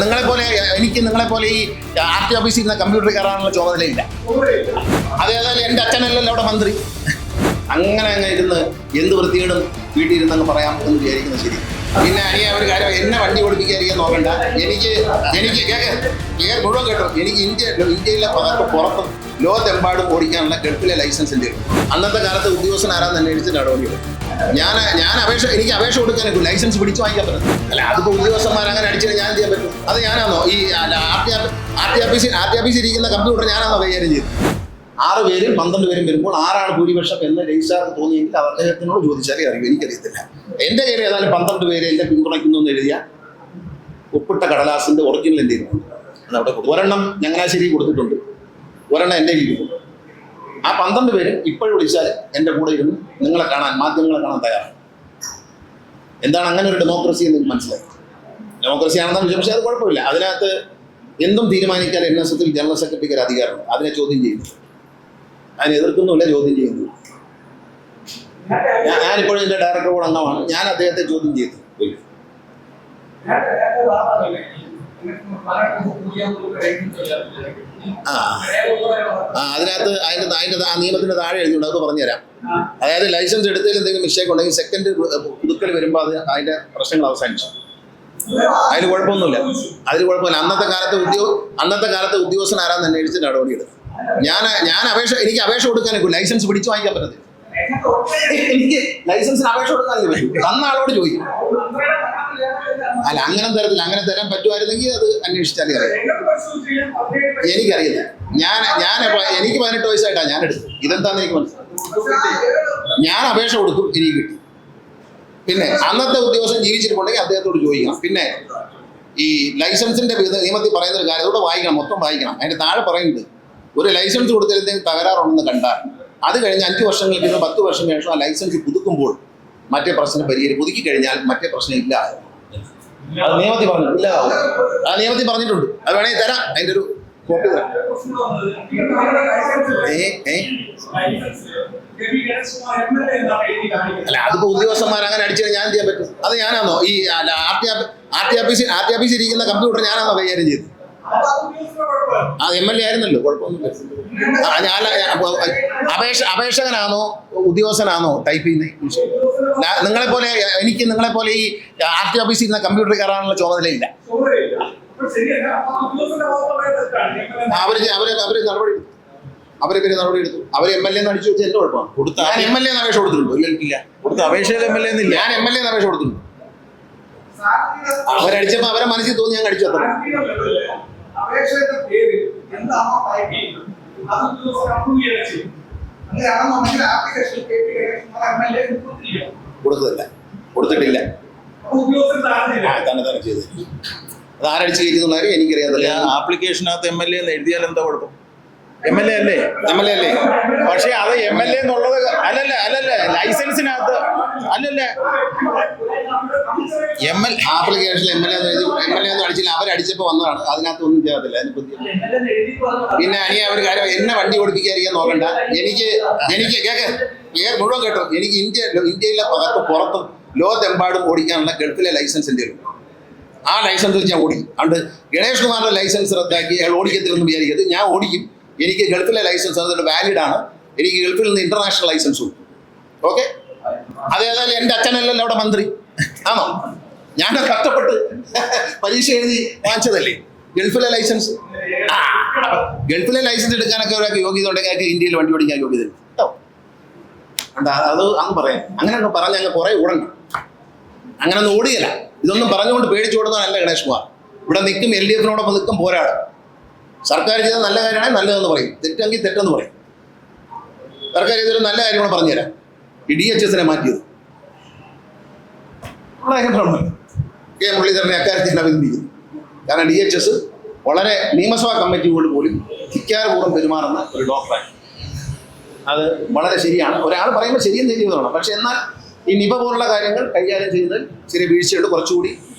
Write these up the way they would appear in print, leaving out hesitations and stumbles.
നിങ്ങളെപ്പോലെ ഈ RT ഓഫീസിൽ നിന്ന് കമ്പ്യൂട്ടർ കയറാനുള്ള ചുമതലയില്ല. അതേതായാലും എൻ്റെ അച്ഛനല്ലല്ലോ അവിടെ മന്ത്രി. അങ്ങനെ ഇരുന്ന് എന്ത് വൃത്തികേടും വീട്ടിൽ ഇരുന്നങ്ങ് പറയാം എന്ന് വിചാരിക്കുന്നത് ശരി. പിന്നെ അനിയ ഒരു കാര്യം, എന്നെ വണ്ടി ഓടിപ്പിക്കാതിരിക്കാൻ നോക്കണ്ട. എനിക്ക് മുഴുവൻ കേട്ടോ, എനിക്ക് ഇന്ത്യയിലെ പുറത്തും ലോകത്തെമ്പാടും ഓടിക്കാനുള്ള ഗൾഫിലെ ലൈസൻസ് ഉണ്ട്. അന്നത്തെ കാലത്ത് ഉദ്യോഗസ്ഥൻ ആരാന്ന് അന്വേഷിച്ച് നടപടിയെടുക്കും. എനിക്ക് അപേക്ഷ കൊടുക്കാനൊക്കെ ലൈസൻസ് പിടിച്ചു വാങ്ങിക്കാൻ പറ്റും. അല്ല, അതിപ്പോൾ ഉദ്യോഗസ്ഥന്മാർ അങ്ങനെ അടിച്ചാൽ ഞാൻ ചെയ്യാൻ പറ്റും? അത് ഞാനാണോ ഈ RT ഓഫീസിൽ ഇരിക്കുന്ന കമ്പ്യൂട്ടർ ഞാനാണോ കൈകാര്യം ചെയ്തത്? 6 പേരും 12 പേരും വരുമ്പോൾ ആരാണ് ഭൂരിപക്ഷം എന്ന് രജിസ്ട്രാർക്ക് തോന്നിയെങ്കിൽ അദ്ദേഹത്തിനോട് ചോദിച്ചാലേ അറിയൂ. എനിക്കറിയത്തില്ല. എൻ്റെ കയ്യിൽ ഏതായാലും 12 പേര് എന്നെ പിന്തുണയ്ക്കുന്നു എന്ന് എഴുതിയ ഒപ്പിട്ട കടലാസിന്റെ ഒറിജിനൽ എൻ്റെ ഉണ്ട്. അതവിടെ ഒരെണ്ണം ചങ്ങനാശ്ശേരി കൊടുത്തിട്ടുണ്ട്, ഒരെണ്ണം എൻ്റെ കയ്യിലുണ്ട്. ആ 12 പേരും ഇപ്പോഴും വിളിച്ചാൽ എൻ്റെ കൂടെ ഇരുന്ന് നിങ്ങളെ കാണാൻ, മാധ്യമങ്ങളെ കാണാൻ തയ്യാറാണ്. എന്താണ് അങ്ങനെ ഒരു ഡെമോക്രസി എന്ന് മനസ്സിലായി. ഡെമോക്രസി ആണെന്ന് വിചാരിച്ചു. പക്ഷേ അത് കുഴപ്പമില്ല. അതിനകത്ത് എന്തും തീരുമാനിക്കാൻ NSSൽ ജനറൽ സെക്രട്ടറിക്ക് ഒരു അധികാരമുണ്ട്. അതിനെ ചോദ്യം ചെയ്യുന്നു, അതിനെ എതിർക്കുന്നുമില്ല, ചോദ്യം ചെയ്യുന്നു. ഞാനിപ്പോഴും എൻ്റെ ഡയറക്ടർ ബോർഡ് അംഗമാണ്. ഞാൻ അദ്ദേഹത്തെ ചോദ്യം ചെയ്തു. അതിനകത്ത് അതിൻ്റെ ആ നിയമത്തിന്റെ താഴെ എഴുതിയുണ്ട്. അത് പറഞ്ഞുതരാം. അതായത് ലൈസൻസ് എടുത്തതിൽ എന്തെങ്കിലും മിസ്റ്റേക്ക് ഉണ്ടെങ്കിൽ സെക്കൻഡ് പുതുക്കൽ വരുമ്പോൾ അതിന്റെ പ്രശ്നങ്ങൾ അവസാനിച്ചു. അതിന് കുഴപ്പമൊന്നുമില്ല. അന്നത്തെ കാലത്ത് ഉദ്യോഗസ്ഥൻ ആരാന്ന് അന്വേഷിച്ച് നടപടിയെടുക്കും. എനിക്ക് അപേക്ഷ കൊടുക്കാനൊക്കെ ലൈസൻസ് പിടിച്ചു വാങ്ങിക്കാൻ പറ്റത്തില്ല. എനിക്ക് ലൈസൻസിന് അപേക്ഷ കൊടുക്കാനേ പറ്റും. തന്ന ആളോട് ചോദിക്കും. അല്ല, അങ്ങനെ തരത്തില്ല. അങ്ങനെ തരാൻ പറ്റുമായിരുന്നെങ്കിൽ അത് അന്വേഷിച്ചാലേ അറിയാം. എനിക്കറിയില്ല. എനിക്ക് 18 വയസ്സായിട്ടാണ് ഞാൻ എടുത്തത്. ഇതെന്താന്ന് എനിക്ക് മനസ്സിലായി. ഞാൻ അപേക്ഷ കൊടുത്തു, എനിക്ക് കിട്ടി. പിന്നെ അന്നത്തെ ഉദ്യോഗസ്ഥൻ ജീവിച്ചിട്ടുണ്ടെങ്കിൽ അദ്ദേഹത്തോട് ചോദിക്കണം. പിന്നെ ഈ ലൈസൻസിന്റെ നിയമത്തിൽ പറയുന്ന ഒരു കാര്യം അതോടെ വായിക്കണം, മൊത്തം വായിക്കണം. അതിന്റെ താഴെ പറയുന്നത്, ഒരു ലൈസൻസ് കൊടുത്തതിൽ എന്തെങ്കിലും തകരാറുണ്ടെന്ന് കണ്ടാൽ അത് കഴിഞ്ഞ് 5 വർഷങ്ങൾക്ക് 10 വർഷം ശേഷം ആ ലൈസൻസ് പുതുക്കുമ്പോൾ മറ്റേ പ്രശ്നം പുതുക്കി കഴിഞ്ഞാൽ മറ്റേ പ്രശ്നം ഇല്ല. അത് നിയമത്തിൽ പറഞ്ഞു ഇല്ലാതാവും. ആ നിയമത്തിൽ പറഞ്ഞിട്ടുണ്ട്. അത് വേണമെങ്കിൽ തരാം, അതിൻ്റെ ഒരു കോപ്പി തരാം. അല്ല, അതിപ്പോ ഉദ്യോഗസ്ഥന്മാർ അങ്ങനെ അടിച്ചാൽ ഞാൻ ചെയ്യാൻ പറ്റും? അത് ഞാനാണോ ഈ RT ഓഫീസിൽ ഇരിക്കുന്ന കമ്പ്യൂട്ടർ ഞാനാണോ കൈകാര്യം ചെയ്തത്? അത് MLA ആയിരുന്നല്ലോ, കുഴപ്പമൊന്നുമില്ല. അപേക്ഷകനാണോ ഉദ്യോഗസ്ഥനാണോ ടൈപ്പ് ചെയ്യുന്നത്? നിങ്ങളെപ്പോലെ ഈ RT ഓഫീസിൽ ഇരുന്ന കമ്പ്യൂട്ടർ കയറാനുള്ള ചുമതലയില്ല. അവരെ നടപടി എടുത്തു. അവർ MLA അടിച്ചു വെച്ചാൽ എന്റെ കുഴപ്പമാണ്. ഞാൻ MLA അപേക്ഷ കൊടുത്തിട്ടുണ്ടോ? ഇല്ല. കൊടുത്ത അപേക്ഷയിൽ MLA എന്നില്ല. ഞാൻ MLA അപേക്ഷ കൊടുത്തിട്ടുണ്ട്. അവരടിച്ചപ്പോ അവരെ മനസ്സിൽ തോന്നി ഞാൻ അടിച്ചു. അത്ര കൊടുത്തിട്ടില്ല. തന്നെ ചെയ്ത് അത് ആരടിച്ച് കയറ്റുന്നുള്ളവരും എനിക്കറിയാത്തില്ല. ആപ്ലിക്കേഷനകത്ത് MLA എന്ന് എഴുതിയാൽ എന്താ കുഴപ്പം? MLA അല്ലേ? പക്ഷെ അത് MLA എന്നുള്ളത് അല്ലല്ല ലൈസൻസിനകത്ത് അല്ലല്ല. ആപ്ലിക്കേഷനിൽ MLA ഒന്നും അടിച്ചില്ല. അവരടിച്ചപ്പോ വന്നതാണ്. അതിനകത്ത് ഒന്നും ചെയ്യാത്തില്ല. പിന്നെ അനിയ ഒരു കാര്യം, എന്നെ വണ്ടി ഓടിപ്പിക്കാതിരിക്കാൻ നോക്കണ്ട. എനിക്ക് മുഴുവൻ കേട്ടോ, എനിക്ക് ഇന്ത്യയിലെ പുറത്തും ലോകത്തെമ്പാടും ഓടിക്കാനുള്ള ഗൾഫിലെ ലൈസൻസ് ഉണ്ട്. ആ ലൈസൻസ് ഞാൻ ഓടിക്കും. അതുകൊണ്ട് ഗണേഷ് കുമാറിന്റെ ലൈസൻസ് റദ്ദാക്കി അയാൾ ഓടിക്കത്തില്ലെന്ന് വിചാരിക്കരുത്. ഞാൻ ഓടിക്കും. എനിക്ക് ഗൾഫിലെ ലൈസൻസ് അതിൻ്റെ വാലിഡ് ആണ്. എനിക്ക് ഗൾഫിൽ നിന്ന് ഇന്റർനാഷണൽ ലൈസൻസ് ഉണ്ട്. ഓക്കെ. അതേതായാലും എൻ്റെ അച്ഛനല്ലല്ലോ അവിടെ മന്ത്രി ആണോ? ഞാൻ കഷ്ടപ്പെട്ട് പരീക്ഷ എഴുതി വാങ്ങിച്ചതല്ലേ ഗൾഫിലെ ലൈസൻസ്. ഗൾഫിലെ ലൈസൻസ് എടുക്കാനൊക്കെ ഒരാൾക്ക് യോഗ്യത ഉണ്ടെങ്കിൽ ഇന്ത്യയിൽ വണ്ടി ഓടിക്കാൻ യോഗ്യത കേട്ടോ. അത് അങ്ങ് പറയാം. അങ്ങനെയൊക്കെ പറഞ്ഞ് അങ്ങ് കുറെ ഓടണ്ട. അങ്ങനെ ഒന്നും ഓടുകയില്ല. ഇതൊന്നും പറഞ്ഞുകൊണ്ട് പേടിച്ചോടുന്നതല്ല ഗണേഷ് കുമാർ. ഇവിടെ നിൽക്കും, LDFനോടൊപ്പം നിൽക്കും, പോരാടും. സർക്കാർ ചെയ്ത നല്ല കാര്യമാണെങ്കിൽ നല്ലതെന്ന് പറയും, തെറ്റെങ്കിൽ തെറ്റെന്ന് പറയും. സർക്കാർ ചെയ്തൊരു നല്ല കാര്യമാണ് പറഞ്ഞുതരാം. ഈ DHSനെ മാറ്റിയത് കെ മുരളീധരനെ അക്കാര്യത്തിൽ അഭിനന്ദിക്കുന്നു. കാരണം DHS വളരെ നിയമസഭാ കമ്മിറ്റിയോട് പോലും ധിക്കാരപൂർവ്വം പെരുമാറുന്ന ഒരു ഡോക്ടറാണ്. അത് വളരെ ശരിയാണ്. ഒരാൾ പറയുമ്പോൾ ശരിയെന്ന് ചെയ്യുന്നതാണ്. പക്ഷെ എന്നാൽ ഈ നിപ പോലുള്ള കാര്യങ്ങൾ കൈകാര്യം ചെയ്യുന്നതിൽ ചെറിയ വീഴ്ചയുണ്ട്. കുറച്ചുകൂടി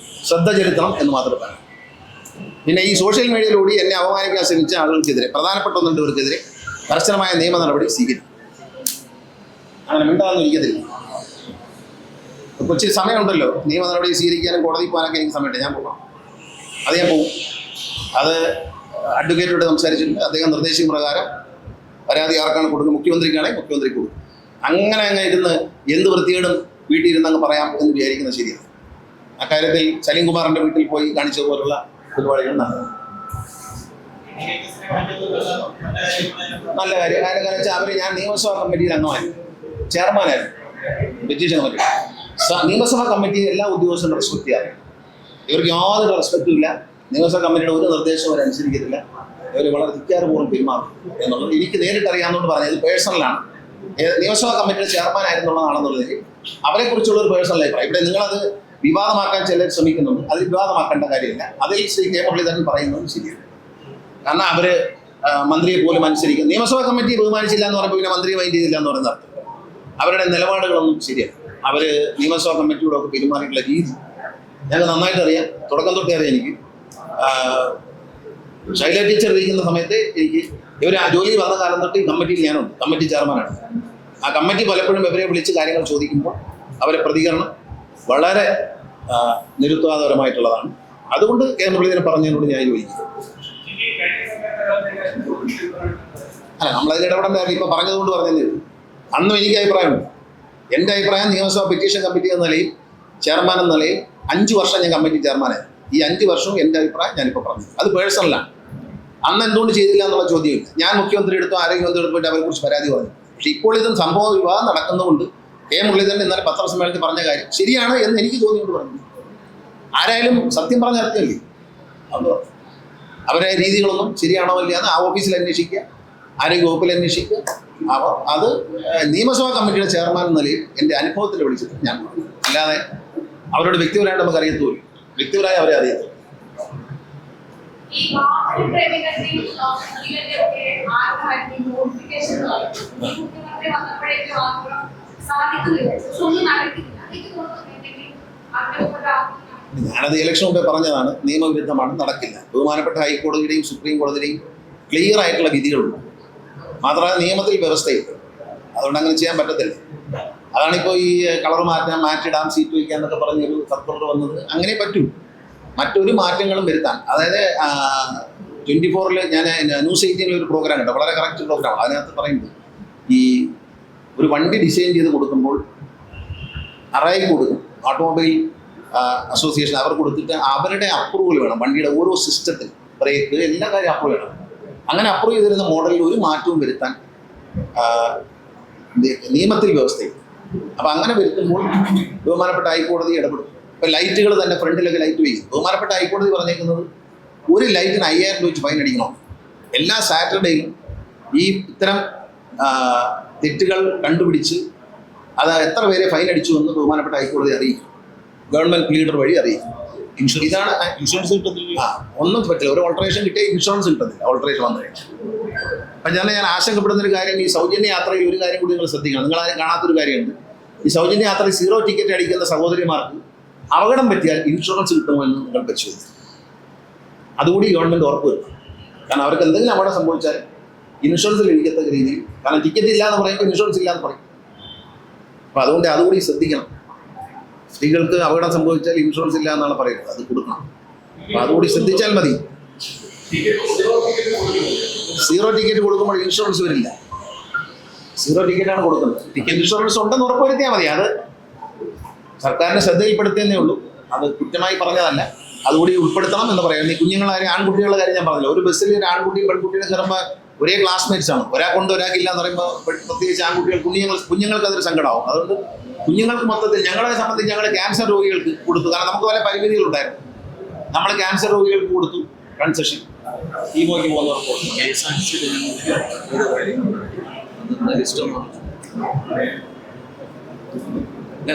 ശ്രദ്ധ ചെലുത്തണം എന്ന് മാത്രമേ പറയാം. പിന്നെ ഈ സോഷ്യൽ മീഡിയയിലൂടെ എന്നെ അപമാനിക്കാൻ ശ്രമിച്ച ആളുകൾക്കെതിരെ, പ്രധാനപ്പെട്ട 1-2 പേർക്കെതിരെ കർശനമായ നിയമ നടപടി സ്വീകരിക്കും. അങ്ങനെ മിണ്ടാതൊന്നും ഇരിക്കത്തില്ല. കൊച്ചി സമയമുണ്ടല്ലോ, നിയമ നടപടി സ്വീകരിക്കാനും കോടതി പോകാനൊക്കെ എനിക്ക് സമയമുണ്ട്. ഞാൻ പോകാം. അത് ഞാൻ പോകും. അത് അഡ്വക്കേറ്റോട് സംസാരിച്ചിട്ടുണ്ട്. അദ്ദേഹം നിർദ്ദേശിക്കുന്ന പ്രകാരം പരാതി ആർക്കാണ് കൊടുക്കുന്നത്, മുഖ്യമന്ത്രിക്കാണെങ്കിൽ മുഖ്യമന്ത്രി കൊടുക്കും. അങ്ങനെ അങ്ങ് ഇരുന്ന് എന്ത് വൃത്തികേടും വീട്ടിൽ ഇരുന്ന് അങ്ങ് പറയാം എന്ന് വിചാരിക്കുന്നത് ശരിയാണ്. അക്കാര്യത്തിൽ സലീംകുമാറിൻ്റെ വീട്ടിൽ പോയി കാണിച്ചതുപോലുള്ള പരിപാടികൾ നടന്നു. നല്ല കാര്യം. കാരണം വെച്ചാൽ അവർ, ഞാൻ നിയമസഭാ കമ്മിറ്റിയിൽ അംഗമായിരുന്നു, ചെയർമാനായിരുന്നു പെറ്റീഷൻ കമ്മിറ്റി. നിയമസഭാ കമ്മിറ്റി എല്ലാ ഉദ്യോഗസ്ഥരും റെസ്പെക്ട് ചെയ്യാറ്. ഇവർക്ക് യാതൊരു റെസ്പെക്റ്റും ഇല്ല. നിയമസഭാ കമ്മിറ്റിയുടെ ഒരു നിർദ്ദേശവും അവർ അനുസരിക്കത്തില്ല. ഇവർ വളരെ ധിക്കാരപൂർവ്വം പെരുമാറും എന്നുള്ളത് എനിക്ക് നേരിട്ട് അറിയാവുന്നതുകൊണ്ട് പറഞ്ഞത്. ഇത് പേഴ്സണലാണ്. നിയമസഭാ കമ്മിറ്റിയുടെ ചെയർമാൻ ആയിരുന്നുള്ളതാണെന്നുള്ളത് അവരെക്കുറിച്ചുള്ള ഒരു പേഴ്സണൽ അഭിപ്രായം. ഇവിടെ നിങ്ങളത് വിവാദമാക്കാൻ ചിലർ ശ്രമിക്കുന്നുണ്ട്. അത് വിവാദമാക്കേണ്ട കാര്യമില്ല. അതിൽ ശ്രീ കെ മുരളീധരൻ പറയുന്നത് ശരിയാണ്. കാരണം അവർ മന്ത്രിയെ പോലും അനുസരിക്കും. നിയമസഭാ കമ്മിറ്റി ബഹുമാനിച്ചില്ല എന്ന് പറയുമ്പോൾ പിന്നെ മന്ത്രിയെ മൈൻഡ് ചെയ്തില്ല എന്ന് പറയുന്ന അർത്ഥം. അവരുടെ നിലപാടുകളൊന്നും ശരിയല്ല. അവർ നിയമസഭാ കമ്മിറ്റിയോടൊക്കെ പെരുമാറിയിട്ടുള്ള രീതി ഞങ്ങൾക്ക് നന്നായിട്ട് അറിയാം. തുടക്കം തൊട്ടേ അറിയാം. എനിക്ക് ശൈല ടീച്ചർ ഇരിക്കുന്ന സമയത്ത് എനിക്ക് ഇവർ ആ ജോലിയിൽ വന്ന കാലം തൊട്ട് ഈ കമ്മിറ്റിയിൽ ഞാനുണ്ട്. കമ്മിറ്റി ചെയർമാനാണ്. ആ കമ്മിറ്റി പലപ്പോഴും ഇവരെ വിളിച്ച് കാര്യങ്ങൾ ചോദിക്കുമ്പോൾ അവരെ പ്രതികരണം വളരെ നിരുത്തരവാദപരമായിട്ടുള്ളതാണ്. അതുകൊണ്ട് കെ മുരളീധരൻ പറഞ്ഞതിനോട് ഞാൻ യോജിക്കും. അല്ല, നമ്മളതിൽ ഇടപെടേണ്ട കാര്യം ഇപ്പം പറഞ്ഞതുകൊണ്ട് പറഞ്ഞതേ ഉള്ളൂ. അന്നും എനിക്ക് അഭിപ്രായമുണ്ട്. എൻ്റെ അഭിപ്രായം, നിയമസഭാ പെറ്റീഷൻ കമ്മിറ്റി എന്ന നിലയിൽ, ചെയർമാൻ എന്ന നിലയിൽ 5 വർഷം ഞാൻ കമ്മിറ്റി ചെയർമാനായിരുന്നു. ഈ 5 വർഷവും എൻ്റെ അഭിപ്രായം ഞാനിപ്പോൾ പറഞ്ഞു. അത് പേഴ്സണലാണ്. അന്ന് എന്തുകൊണ്ട് ചെയ്തില്ല എന്നുള്ള ചോദ്യമില്ല. ഞാൻ മുഖ്യമന്ത്രി എടുത്തോ ആരോഗ്യമന്ത്രി എടുത്തു പോയിട്ട് അവരെക്കുറിച്ച് പരാതി പറഞ്ഞു. പക്ഷേ ഇപ്പോൾ ഇതും സംഭവ വിവാദം നടക്കുന്നതുകൊണ്ട് കെ മുരളീധരൻ ഇന്നലെ പത്രസമ്മേളനത്തിൽ പറഞ്ഞ കാര്യം ശരിയാണ് എന്ന് എനിക്ക് തോന്നിയോണ്ട് പറഞ്ഞു. ആരായാലും സത്യം പറഞ്ഞ അർത്ഥമില്ലേ. അപ്പോൾ അവരെ രീതികളൊന്നും ശരിയാണോ ഇല്ല എന്ന് ആ ഓഫീസിൽ അന്വേഷിക്കുക, ആരോഗ്യ വകുപ്പിൽ അന്വേഷിക്കുക. അപ്പോൾ അത് നിയമസഭാ കമ്മിറ്റിയുടെ ചെയർമാൻ എന്ന നിലയിൽ എൻ്റെ അനുഭവത്തിൽ വിളിച്ചിട്ട് ഞാൻ പറഞ്ഞു. അല്ലാതെ അവരോട് വ്യക്തിപരമായിട്ട് നമുക്ക് അറിയത്തുമില്ല. വ്യക്തിപരമായി അവരെ അറിയത്തുള്ളൂ. ഞാനത് ഇലക്ഷൻ മുമ്പേ പറഞ്ഞതാണ്. നിയമവിരുദ്ധമാണ്, നടക്കില്ല. ബഹുമാനപ്പെട്ട ഹൈക്കോടതിയുടെയും സുപ്രീം കോടതിയുടെയും ക്ലിയർ ആയിട്ടുള്ള വിധികളുണ്ട്. മാത്രമല്ല നിയമത്തിൽ വ്യവസ്ഥയില്ല. അതുകൊണ്ട് അങ്ങനെ ചെയ്യാൻ പറ്റത്തില്ല. അതാണിപ്പോൾ ഈ കളർ മാറ്റിടാം, സീറ്റ് വയ്ക്കുക എന്നൊക്കെ പറഞ്ഞൊരു സർക്കുലർ വന്നത്. അങ്ങനെ പറ്റൂ. മറ്റൊരു മാറ്റങ്ങളും വരുത്താൻ. അതായത് 24-ൽ ഞാൻ ന്യൂസ് 18-ൽ ഒരു പ്രോഗ്രാം കണ്ടു. വളരെ കറക്റ്റ് പ്രോഗ്രാമാണ്. അതിനകത്ത് പറയുന്നത് ഈ ഒരു വണ്ടി ഡിസൈൻ ചെയ്ത് കൊടുക്കുമ്പോൾ അറൈവ് കൊടുക്കും, ഓട്ടോമൊബൈൽ അസോസിയേഷൻ അവർ കൊടുത്തിട്ട് അവരുടെ അപ്രൂവൽ വേണം. വണ്ടിയുടെ ഓരോ സിസ്റ്റത്തിൽ ബ്രേക്ക് എല്ലാ കാര്യം അപ്രൂവ് വേണം. അങ്ങനെ അപ്രൂവ് ചെയ്തിരുന്ന മോഡലിൽ ഒരു മാറ്റവും വരുത്താൻ നിയമത്തിൽ വ്യവസ്ഥയിൽ. അപ്പം അങ്ങനെ വരുത്തുമ്പോൾ ബഹുമാനപ്പെട്ട ഹൈക്കോടതി ഇടപെടും. ഇപ്പം ലൈറ്റുകൾ തന്നെ ഫ്രണ്ടിലൊക്കെ ലൈറ്റ് വയ്ക്കും. ബഹുമാനപ്പെട്ട ഹൈക്കോടതി പറഞ്ഞേക്കുന്നത് ഒരു ലൈറ്റിന് 5000 രൂപ വെച്ച് ഫൈൻ അടിക്കണം. എല്ലാ സാറ്റർഡേയിലും ഈ ഇത്തരം തെറ്റുകൾ കണ്ടുപിടിച്ച് അത് എത്ര പേരെ ഫൈൻ അടിച്ചു എന്ന് ബഹുമാനപ്പെട്ട ഹൈക്കോടതി അറിയിക്കും. ഗവൺമെൻറ് ലീഡർ വഴി അറിയിക്കും. ഇതാണ് ഇൻഷുറൻസ് കിട്ടത്തില്ല. ഒന്നും പറ്റില്ല. ഒരു ഓൾട്ടറേഷൻ കിട്ടിയ ഇൻഷുറൻസ് കിട്ടത്തില്ല. ഓൾട്ടറേഷൻ വന്നു കഴിഞ്ഞാൽ. അപ്പം ഞാൻ ആശങ്കപ്പെടുന്നൊരു കാര്യം, ഈ സൗജന്യ യാത്രയിൽ ഒരു കാര്യം കൂടി നിങ്ങൾ ശ്രദ്ധിക്കണം. നിങ്ങളാരും കാണാത്തൊരു കാര്യമുണ്ട്. ഈ സൗജന്യ യാത്രയിൽ 0 ടിക്കറ്റ് അടിക്കുന്ന സഹോദരിമാർക്ക് അപകടം പറ്റിയാൽ ഇൻഷുറൻസ് കിട്ടുമെന്ന് നിങ്ങൾ പരിശോധിക്കും. അതുകൂടി ഗവൺമെൻറ് ഉറപ്പ് വരുത്തും. കാരണം അവർക്ക് എന്തെങ്കിലും അപകടം സംഭവിച്ചാൽ ഇൻഷുറൻസ് ലഭിക്കത്തക്ക രീതിയിൽ. കാരണം ടിക്കറ്റ് ഇല്ല എന്ന് പറയുമ്പോൾ ഇൻഷുറൻസ് ഇല്ല എന്ന് പറയും. അപ്പോൾ അതുകൊണ്ട് അതുകൂടി ശ്രദ്ധിക്കണം. സ്ത്രീകൾക്ക് അപകടം സംഭവിച്ചാൽ ഇൻഷുറൻസ് ഇല്ല എന്നാണ് പറയുന്നത്. അത് കൊടുക്കണം. അപ്പോൾ അതുകൂടി ശ്രദ്ധിച്ചാൽ മതി. 0 ടിക്കറ്റ് കൊടുക്കുമ്പോൾ ഇൻഷുറൻസ് വരില്ല. 0 ടിക്കറ്റാണ് കൊടുക്കുന്നത്. ടിക്കറ്റ് ഇൻഷുറൻസ് ഉണ്ടെന്ന് ഉറപ്പുവരുത്തിയാൽ മതി. അത് സർക്കാരിൻ്റെ ശ്രദ്ധയിൽപ്പെടുത്തിയെന്നേ ഉള്ളൂ. അത് കുറ്റമായി പറഞ്ഞതല്ല. അതുകൂടി ഉൾപ്പെടുത്തണം എന്ന് പറയാം. ഈ കുഞ്ഞുങ്ങളാരും ആൺകുട്ടികളുടെ കാര്യം ഞാൻ പറഞ്ഞില്ല. ഒരു ബസ്സിൽ ഒരു ആൺകുട്ടിയും പെൺകുട്ടിയും കയറുമ്പോൾ ഒരേ ക്ലാസ്മേറ്റ്സ് ആണ്. ഒരാൾക്കുണ്ട് ഒരാൾക്കില്ല എന്ന് പറയുമ്പോൾ പ്രത്യേകിച്ച് ആൺകുട്ടികൾ കുഞ്ഞുങ്ങൾക്ക് അതൊരു സങ്കടമാവും. അതുകൊണ്ട് കുഞ്ഞുങ്ങൾക്ക് മൊത്തത്തിൽ ഞങ്ങളെ സംബന്ധിച്ച് ഞങ്ങൾ ക്യാൻസർ രോഗികൾക്ക് കൊടുത്തു. കാരണം നമുക്ക് പല പരിമിതികളുണ്ടായിരുന്നു. നമ്മൾ ക്യാൻസർ രോഗികൾക്ക് കൊടുത്തു കൺസെഷൻ. കീമോയ്ക്ക് പോകുന്നവർക്ക്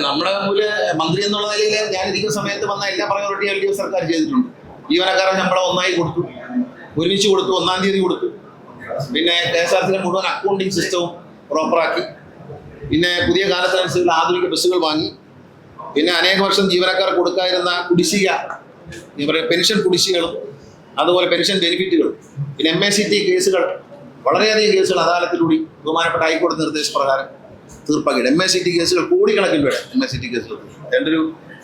നമ്മുടെ മുമ്പിൽ മന്ത്രി എന്നുള്ള നിലയിൽ ഞാനിരിക്കുന്ന സമയത്ത് വന്ന എല്ലാ പ്രയോറിറ്റിയും LDF സർക്കാർ ചെയ്തിട്ടുണ്ട്. ജീവനക്കാരുടെ ശമ്പളം ഒന്നായി കൊടുത്തു, ഒരുമിച്ച് കൊടുത്തു, 1-ാം തീയതി കൊടുത്തു. പിന്നെ KSRTC മുഴുവൻ അക്കൗണ്ടിങ് സിസ്റ്റവും പ്രോപ്പറാക്കി. പിന്നെ പുതിയ കാലത്തനുസരിച്ച് ആധുനിക ബസ്സുകൾ വാങ്ങി. പിന്നെ അനേക വർഷം ജീവനക്കാർ കൊടുക്കാതിരുന്ന കുടിശ്ശിക, പെൻഷൻ കുടിശ്ശികളും അതുപോലെ പെൻഷൻ ബെനിഫിറ്റുകളും, പിന്നെ MACT കേസുകൾ, വളരെയധികം കേസുകൾ അദാലത്തിലൂടെ ബഹുമാനപ്പെട്ട ഹൈക്കോടതി നിർദ്ദേശപ്രകാരം തീർപ്പാക്കിയിട്ട് MACT കേസുകൾ കോടിക്കണക്കിന് രൂപയുടെ MACT കേസുകൾ,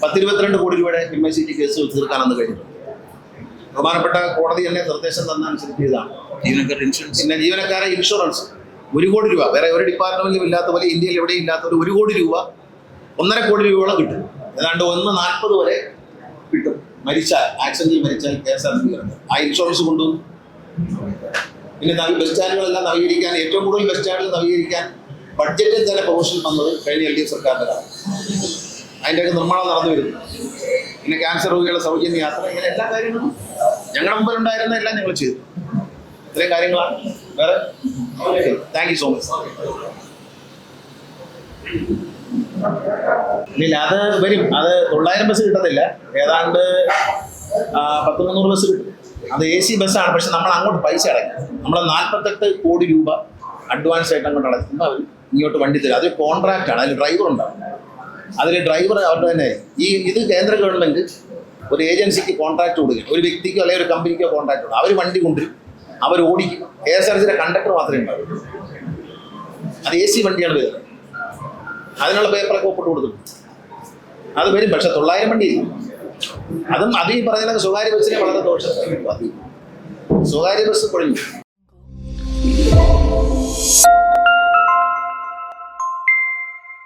10-22 കോടി രൂപയുടെ MACT കേസുകൾ തീർക്കാനെന്ന് കഴിഞ്ഞിട്ടുണ്ട്. ബഹുമാനപ്പെട്ട കോടതി തന്നെ നിർദ്ദേശം തന്നനുസരിച്ച് ചെയ്തതാണ്. ജീവനക്കാരുടെ ഇൻഷുറൻസ് പിന്നെ ജീവനക്കാരെ ഇൻഷുറൻസ് 1 കോടി രൂപ, വേറെ ഒരു ഡിപ്പാർട്ട്മെന്റിലും ഇല്ലാത്ത പോലെ ഇന്ത്യയിൽ എവിടെയും ഇല്ലാത്ത ഒരു 1 കോടി രൂപ, 1.5 കോടി രൂപയോളം കിട്ടും. ഏതാണ്ട് 1.40 വരെ കിട്ടും മരിച്ചാൽ, ആക്സിഡന്റിൽ മരിച്ചാൽ KSRTC. ആ ഇൻഷുറൻസ് കൊണ്ടുവന്നു. പിന്നെ ബസ് സ്റ്റാൻഡുകളെല്ലാം നവീകരിക്കാൻ, ഏറ്റവും കൂടുതൽ ബസ് സ്റ്റാൻഡുകൾ നവീകരിക്കാൻ ബഡ്ജറ്റിൽ തന്നെ പ്രൊവിഷൻ വന്നത് കഴിഞ്ഞ LDF സർക്കാരിൻ്റെ കാലം. അതിൻ്റെയൊക്കെ നിർമ്മാണം നടന്നു വരുന്നു. പിന്നെ ക്യാൻസർ രോഗികളുടെ സൗജന്യ യാത്ര, ഇങ്ങനെ എല്ലാ കാര്യങ്ങളും ഞങ്ങളുടെ മുമ്പിൽ ഉണ്ടായിരുന്ന എല്ലാം ഞങ്ങൾ ചെയ്തു. ഇത്രയും കാര്യങ്ങളാണ്. വേറെ താങ്ക് യു സോ മച്ച്. ഇല്ല, അത് വരും. അത് 900 ബസ് കിട്ടത്തില്ല, ഏതാണ്ട് 100-300 ബസ് കിട്ടും. അത് AC ബസ്സാണ്. പക്ഷെ നമ്മൾ അങ്ങോട്ട് പൈസ അടയ്ക്കും. നമ്മൾ 48 കോടി രൂപ അഡ്വാൻസ് ആയിട്ട് അങ്ങോട്ട് അടയ്ക്കുമ്പോൾ അവർ ഇങ്ങോട്ട് വണ്ടി തരും. അതൊരു കോൺട്രാക്റ്റാണ്. അതിൽ ഡ്രൈവർ ഉണ്ടാവും. അതിൽ ഡ്രൈവർ അവരുടെ തന്നെ. ഇത് കേന്ദ്ര ഗവൺമെൻറ് ഒരു ഏജൻസിക്ക് കോൺട്രാക്ട് കൊടുക്കും. ഒരു വ്യക്തിക്കോ അല്ലെങ്കിൽ ഒരു കമ്പനിക്കോ കോൺട്രാക്ട് കൊടുക്കും. അവർ വണ്ടി കൊണ്ടുവരും, അവർ ഓടിക്കും. KSRTCയുടെ കണ്ടക്ടർ മാത്രമേ ഉണ്ടാവൂ. അത് AC വണ്ടിയാണ് വരുന്നത്. അതിനുള്ള പേപ്പറൊക്കെ ഒപ്പിട്ട് കൊടുക്കും. അത് വരും. പക്ഷെ 900 വണ്ടി അതും ഈ പറഞ്ഞ സ്വകാര്യ ബസ്സിനെ വളരെ ദോഷം. സ്വകാര്യ ബസ് പൊളിഞ്ഞു.